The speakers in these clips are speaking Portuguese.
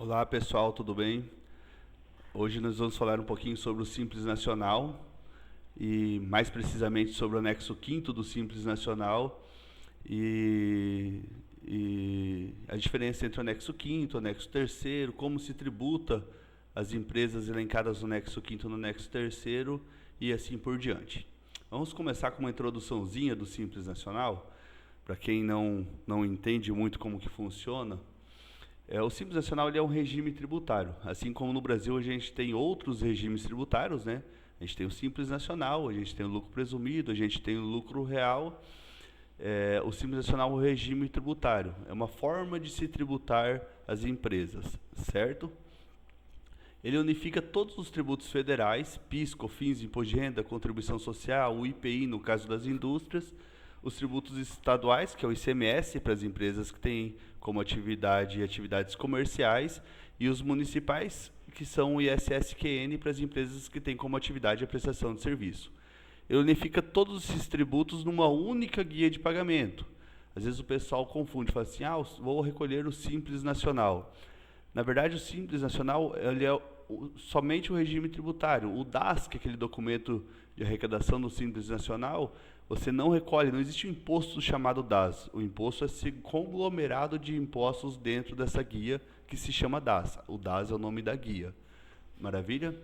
Olá pessoal, tudo bem? Hoje nós vamos falar um pouquinho sobre o Simples Nacional e mais precisamente sobre o anexo 5º do Simples Nacional e a diferença entre o anexo 5º, o anexo 3º, como se tributa as empresas elencadas no anexo 5º e no anexo 3º e assim por diante. Vamos começar com uma introduçãozinha do Simples Nacional, para quem não entende muito como que funciona. O Simples Nacional ele é um regime tributário. Assim como no Brasil a gente tem outros regimes tributários, né? A gente tem o Simples Nacional, a gente tem o lucro presumido, a gente tem o lucro real. O Simples Nacional é um regime tributário. É uma forma de se tributar as empresas, certo? Ele unifica todos os tributos federais, PIS, COFINS, Imposto de Renda, Contribuição Social, o IPI no caso das indústrias, os tributos estaduais, que é o ICMS para as empresas que têm como atividades comerciais, e os municipais, que são o ISSQN para as empresas que têm como atividade a prestação de serviço. Ele unifica todos esses tributos numa única guia de pagamento. Às vezes o pessoal confunde, fala assim, vou recolher o Simples Nacional. Na verdade, o Simples Nacional ele é somente o regime tributário. O DAS, que é aquele documento de arrecadação do Simples Nacional, você não recolhe, não existe um imposto chamado DAS. O imposto é esse conglomerado de impostos dentro dessa guia que se chama DAS. O DAS é o nome da guia. Maravilha?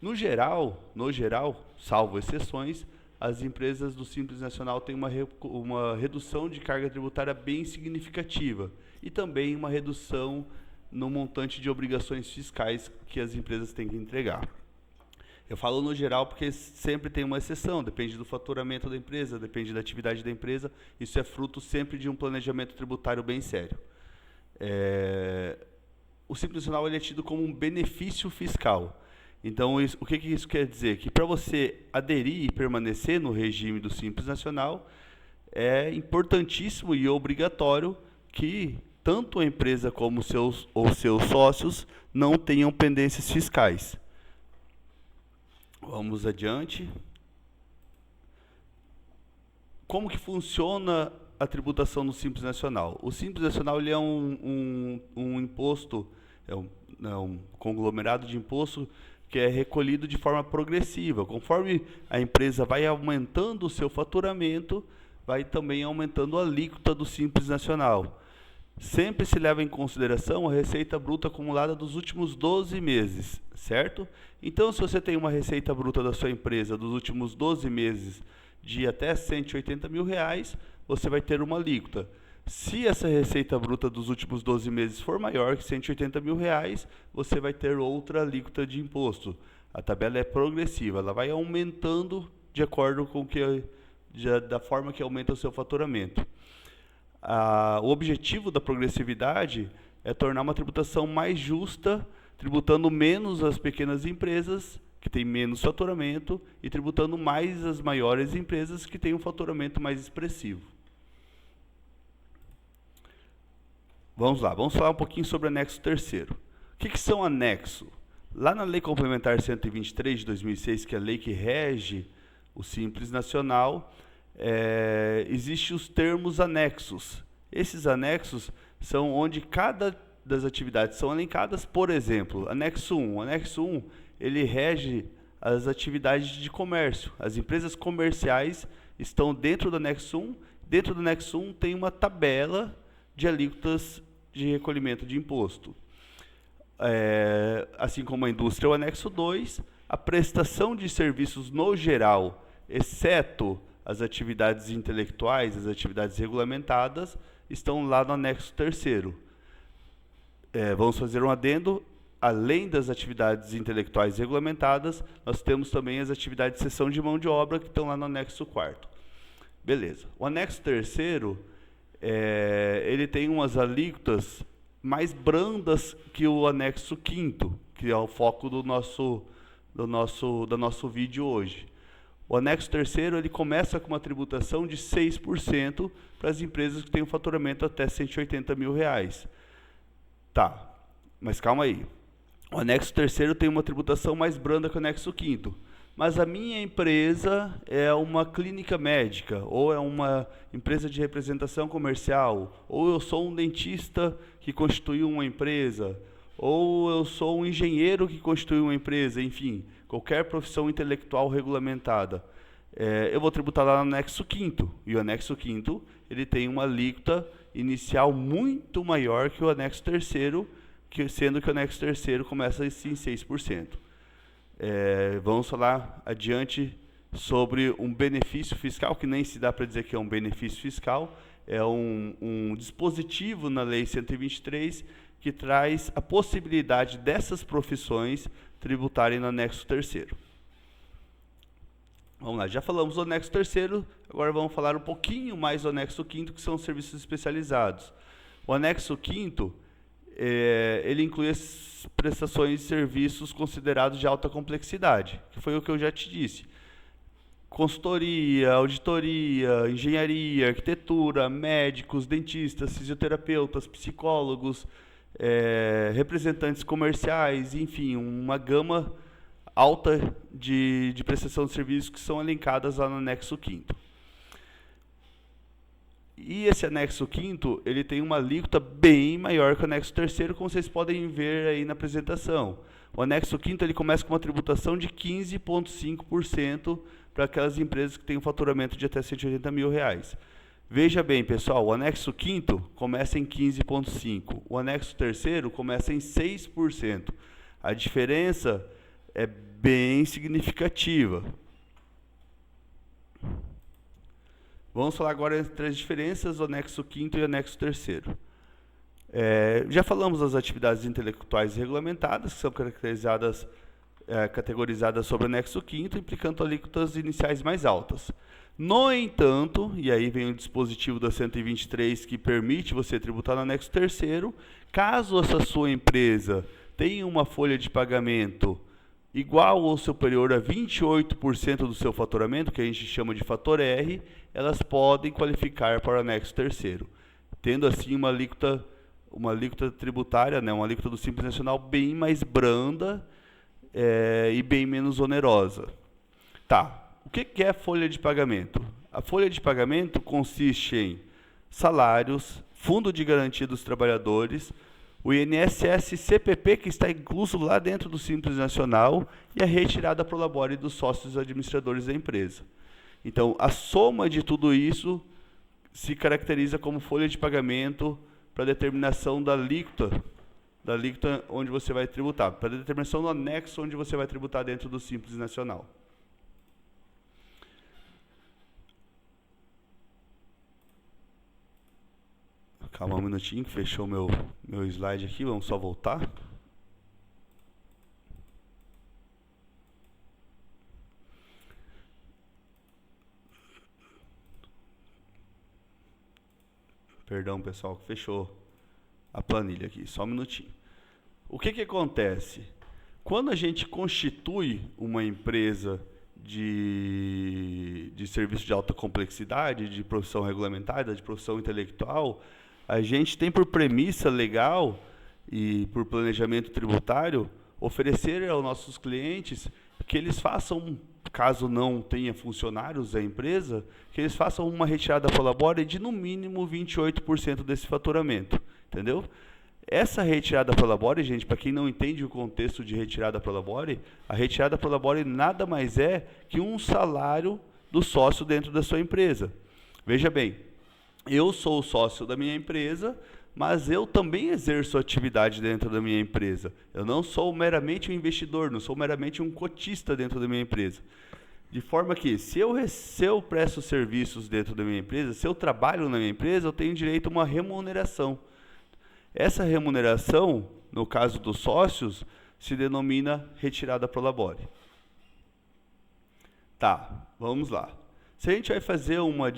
No geral, salvo exceções, as empresas do Simples Nacional têm uma redução de carga tributária bem significativa e também uma redução no montante de obrigações fiscais que as empresas têm que entregar. Eu falo no geral porque sempre tem uma exceção, depende do faturamento da empresa, depende da atividade da empresa, isso é fruto sempre de um planejamento tributário bem sério. O Simples Nacional ele é tido como um benefício fiscal. Então, o que isso quer dizer? Que para você aderir e permanecer no regime do Simples Nacional, é importantíssimo e obrigatório que tanto a empresa como seus sócios não tenham pendências fiscais. Vamos adiante. Como que funciona a tributação no Simples Nacional? O Simples Nacional ele é um imposto, um conglomerado de imposto que é recolhido de forma progressiva. Conforme a empresa vai aumentando o seu faturamento, vai também aumentando a alíquota do Simples Nacional. Sempre se leva em consideração a receita bruta acumulada dos últimos 12 meses, certo? Então, se você tem uma receita bruta da sua empresa dos últimos 12 meses de até R$180 mil, você vai ter uma alíquota. Se essa receita bruta dos últimos 12 meses for maior que R$180 mil, você vai ter outra alíquota de imposto. A tabela é progressiva, ela vai aumentando de acordo com da forma que aumenta o seu faturamento. O objetivo da progressividade é tornar uma tributação mais justa, tributando menos as pequenas empresas, que têm menos faturamento, e tributando mais as maiores empresas, que têm um faturamento mais expressivo. Vamos lá, vamos falar um pouquinho sobre o anexo 3º. O que são anexos? Lá na Lei Complementar 123 de 2006, que é a lei que rege o Simples Nacional, existem os termos anexos. Esses anexos são onde cada das atividades são elencadas. Por exemplo, anexo 1. O anexo 1 ele rege as atividades de comércio. As empresas comerciais estão dentro do anexo 1. Dentro do anexo 1 tem uma tabela de alíquotas de recolhimento de imposto. Assim como a indústria, o anexo 2, a prestação de serviços no geral, exceto as atividades intelectuais, as atividades regulamentadas, estão lá no anexo 3º. Vamos fazer um adendo. Além das atividades intelectuais regulamentadas, nós temos também as atividades de cessão de mão de obra, que estão lá no anexo 4º. Beleza. O anexo 3º, ele tem umas alíquotas mais brandas que o anexo 5º, que é o foco do nosso vídeo hoje. O anexo 3º ele começa com uma tributação de 6% para as empresas que têm um faturamento até R$180 mil. Tá, mas calma aí. O anexo 3º tem uma tributação mais branda que o anexo 5º. Mas a minha empresa é uma clínica médica, ou é uma empresa de representação comercial, ou eu sou um dentista que constituiu uma empresa, ou eu sou um engenheiro que constitui uma empresa, enfim, qualquer profissão intelectual regulamentada. Eu vou tributar lá no anexo 5º, e o anexo 5º ele tem uma alíquota inicial muito maior que o anexo 3º, sendo que o anexo 3º começa em 6%. Vamos falar adiante sobre um benefício fiscal, que nem se dá para dizer que é um benefício fiscal, é um dispositivo na Lei 123 que traz a possibilidade dessas profissões tributarem no anexo 3º. Vamos lá, já falamos do anexo 3º, agora vamos falar um pouquinho mais do anexo 5º, que são os serviços especializados. O anexo 5º, ele inclui as prestações de serviços considerados de alta complexidade, que foi o que eu já te disse. Consultoria, auditoria, engenharia, arquitetura, médicos, dentistas, fisioterapeutas, psicólogos, representantes comerciais, enfim, uma gama alta de prestação de serviços que são elencadas lá no anexo 5º. E esse anexo 5º, ele tem uma alíquota bem maior que o anexo 3º, como vocês podem ver aí na apresentação. O anexo 5º ele começa com uma tributação de 15,5% para aquelas empresas que têm um faturamento de até R$180 mil. Veja bem, pessoal, o anexo 5º começa em 15,5%, o anexo 3º começa em 6%. A diferença é bem significativa. Vamos falar agora entre as diferenças do anexo 5º e anexo 3º. Já falamos das atividades intelectuais regulamentadas, que são categorizadas sobre o anexo 5º, implicando alíquotas iniciais mais altas. No entanto, e aí vem o dispositivo da 123 que permite você tributar no anexo 3º, caso essa sua empresa tenha uma folha de pagamento igual ou superior a 28% do seu faturamento, que a gente chama de fator R, elas podem qualificar para o anexo 3º, tendo assim uma alíquota tributária, uma alíquota do Simples Nacional bem mais branda e bem menos onerosa. Tá, o que é a folha de pagamento? A folha de pagamento consiste em salários, fundo de garantia dos trabalhadores, o INSS CPP, que está incluso lá dentro do Simples Nacional, e a retirada pro labore dos sócios administradores da empresa. Então, a soma de tudo isso se caracteriza como folha de pagamento para determinação da alíquota onde você vai tributar, para determinação do anexo onde você vai tributar dentro do Simples Nacional. Calma um minutinho, que fechou meu slide aqui, vamos só voltar. Perdão, pessoal, que fechou a planilha aqui, só um minutinho. O que acontece? Quando a gente constitui uma empresa de serviço de alta complexidade, de profissão regulamentada, de profissão intelectual, a gente tem por premissa legal e por planejamento tributário oferecer aos nossos clientes que eles façam, caso não tenha funcionários da empresa, que eles façam uma retirada pro labore de no mínimo 28% desse faturamento, entendeu? Essa retirada pro labore, gente, para quem não entende o contexto de retirada pro labore, a retirada pro labore nada mais é que um salário do sócio dentro da sua empresa. Veja bem, eu sou o sócio da minha empresa, mas eu também exerço atividade dentro da minha empresa. Eu não sou meramente um investidor, não sou meramente um cotista dentro da minha empresa. De forma que, se eu presto serviços dentro da minha empresa, se eu trabalho na minha empresa, eu tenho direito a uma remuneração. Essa remuneração, no caso dos sócios, se denomina retirada pro labore. Tá, vamos lá. Se a gente vai fazer uma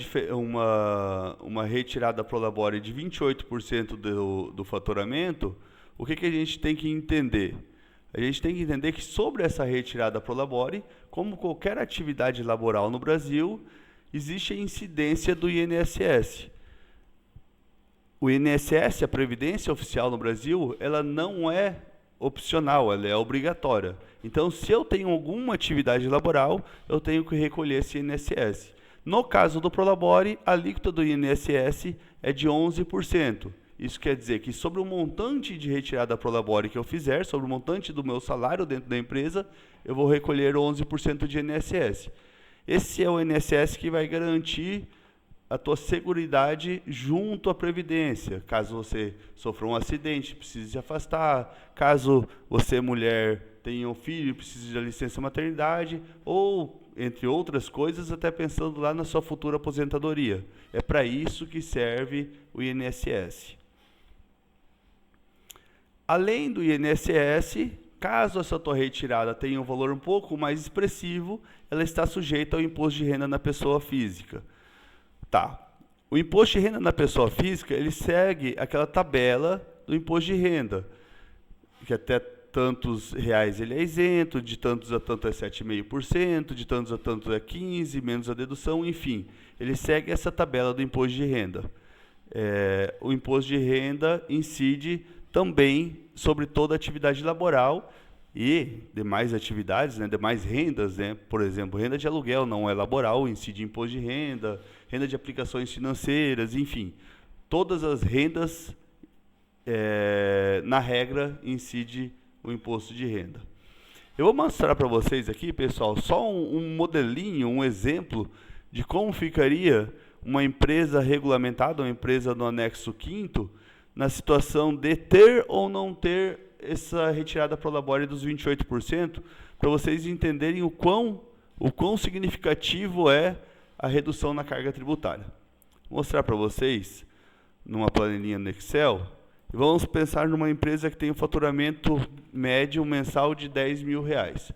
retirada pro labore de 28% do faturamento, o que a gente tem que entender? A gente tem que entender que sobre essa retirada pro labore, como qualquer atividade laboral no Brasil, existe a incidência do INSS. O INSS, a Previdência Oficial no Brasil, ela não é opcional, ela é obrigatória. Então, se eu tenho alguma atividade laboral, eu tenho que recolher esse INSS. No caso do Prolabore, a alíquota do INSS é de 11%. Isso quer dizer que sobre o montante de retirada Prolabore que eu fizer, sobre o montante do meu salário dentro da empresa, eu vou recolher 11% de INSS. Esse é o INSS que vai garantir a tua seguridade junto à Previdência. Caso você sofra um acidente, precise se afastar, caso você, mulher, tenha um filho, precise da licença maternidade, ou, entre outras coisas, até pensando lá na sua futura aposentadoria. É para isso que serve o INSS. Além do INSS, caso essa tua retirada tenha um valor um pouco mais expressivo, ela está sujeita ao imposto de renda na pessoa física. Tá. O imposto de renda na pessoa física, ele segue aquela tabela do imposto de renda, que até tantos reais ele é isento, de tantos a tanto é 7,5%, de tantos a tanto é 15%, menos a dedução, enfim. Ele segue essa tabela do imposto de renda. O imposto de renda incide também sobre toda atividade laboral e demais atividades, né, demais rendas, né, por exemplo, renda de aluguel não é laboral, incide imposto de renda, renda de aplicações financeiras, enfim, todas as rendas, na regra, incide o imposto de renda. Eu vou mostrar para vocês aqui, pessoal, só um modelinho, um exemplo de como ficaria uma empresa regulamentada, uma empresa no anexo 5º, na situação de ter ou não ter essa retirada Prolabore dos 28%, para vocês entenderem o quão significativo é a redução na carga tributária. Vou mostrar para vocês numa planilhinha no Excel. E vamos pensar numa empresa que tem um faturamento médio mensal de R$10.000.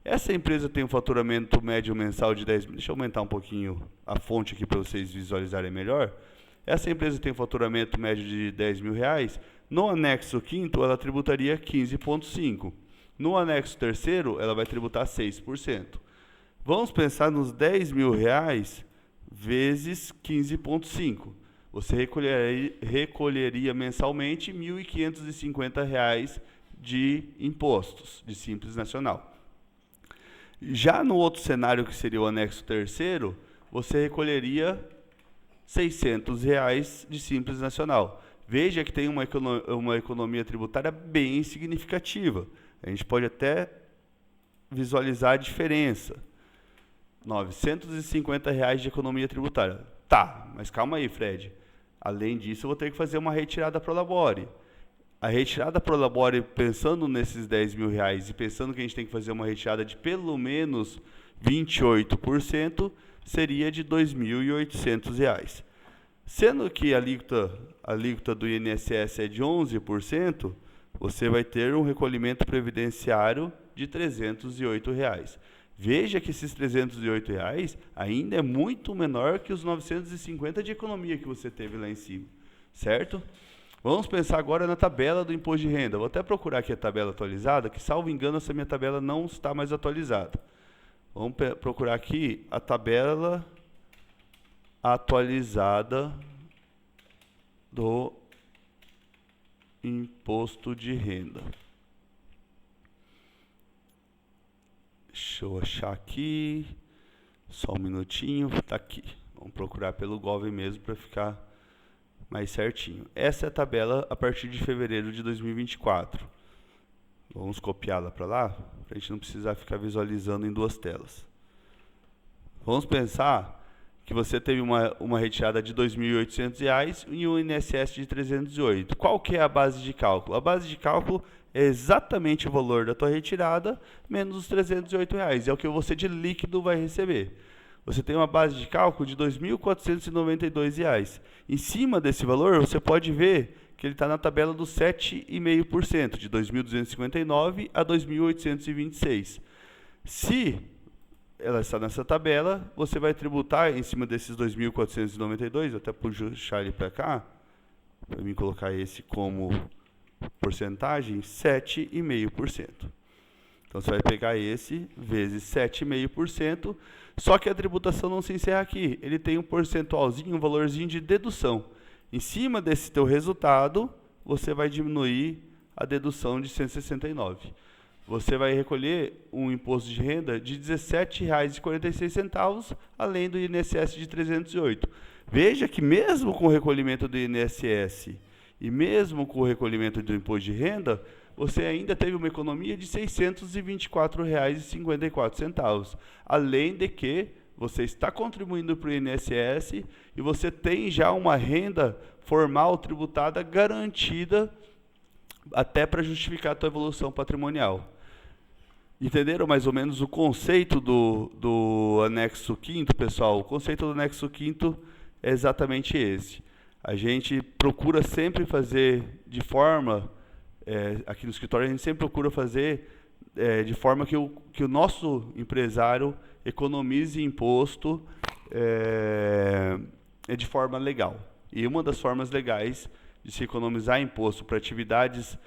Essa empresa tem um faturamento médio mensal de 10 mil. Deixa eu aumentar um pouquinho a fonte aqui para vocês visualizarem melhor. Essa empresa tem um faturamento médio de R$10.000. No anexo 5º, ela tributaria 15,5%. No anexo 3º, ela vai tributar 6%. Vamos pensar nos R$10.000 vezes 15,5%. Você recolheria mensalmente R$ 1.550 de impostos de Simples Nacional. Já no outro cenário, que seria o anexo 3º, você recolheria R$ 600 de Simples Nacional. Veja que tem uma economia tributária bem significativa. A gente pode até visualizar a diferença. R$ 950 de economia tributária. Tá, mas calma aí, Fred. Além disso, eu vou ter que fazer uma retirada Prolabore. A retirada Prolabore, pensando nesses R$10.000 e pensando que a gente tem que fazer uma retirada de pelo menos 28%, seria de R$ 2.800. Sendo que a alíquota do INSS é de 11%, você vai ter um recolhimento previdenciário de R$ 308. Veja que esses R$ 308 ainda é muito menor que os 950 de economia que você teve lá em cima, certo? Vamos pensar agora na tabela do imposto de renda. Vou até procurar aqui a tabela atualizada, que, salvo engano, essa minha tabela não está mais atualizada. Vamos procurar aqui a tabela atualizada do imposto de renda. Deixa eu achar aqui, só um minutinho, está aqui. Vamos procurar pelo Gov mesmo para ficar mais certinho. Essa é a tabela a partir de fevereiro de 2024. Vamos copiá-la para lá, para a gente não precisar ficar visualizando em duas telas. Vamos pensar que você teve uma retirada de R$ 2.800 e um INSS de 308. Qual que é a base de cálculo? A base de cálculo é exatamente o valor da tua retirada menos os R$ 308. É o que você de líquido vai receber. Você tem uma base de cálculo de R$ 2.492. Em cima desse valor, você pode ver que ele está na tabela dos 7,5%, de 2.259 a 2.826. Se ela está nessa tabela, você vai tributar em cima desses 2.492, até puxar ele para cá, para mim colocar esse como porcentagem, 7,5%. Então, você vai pegar esse vezes 7,5%, só que a tributação não se encerra aqui. Ele tem um percentualzinho, um valorzinho de dedução. Em cima desse teu resultado, você vai diminuir a dedução de 169. Você vai recolher um imposto de renda de R$ 17,46, além do INSS de 308. Veja que mesmo com o recolhimento do INSS E mesmo com o recolhimento do imposto de renda, você ainda teve uma economia de R$ 624,54, além de que você está contribuindo para o INSS e você tem já uma renda formal tributada garantida até para justificar a tua evolução patrimonial. Entenderam mais ou menos o conceito do anexo 5º, pessoal? O conceito do anexo 5º é exatamente esse. A gente procura sempre fazer de forma, aqui no escritório a gente sempre procura fazer de forma que o nosso empresário economize imposto de forma legal. E uma das formas legais de se economizar imposto para atividades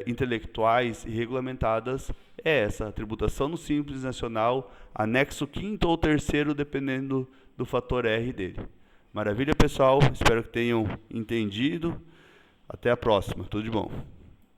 intelectuais e regulamentadas é essa, a tributação no Simples Nacional, anexo 5º ou 3º, dependendo do fator R dele. Maravilha, pessoal? Espero que tenham entendido. Até a próxima. Tudo de bom.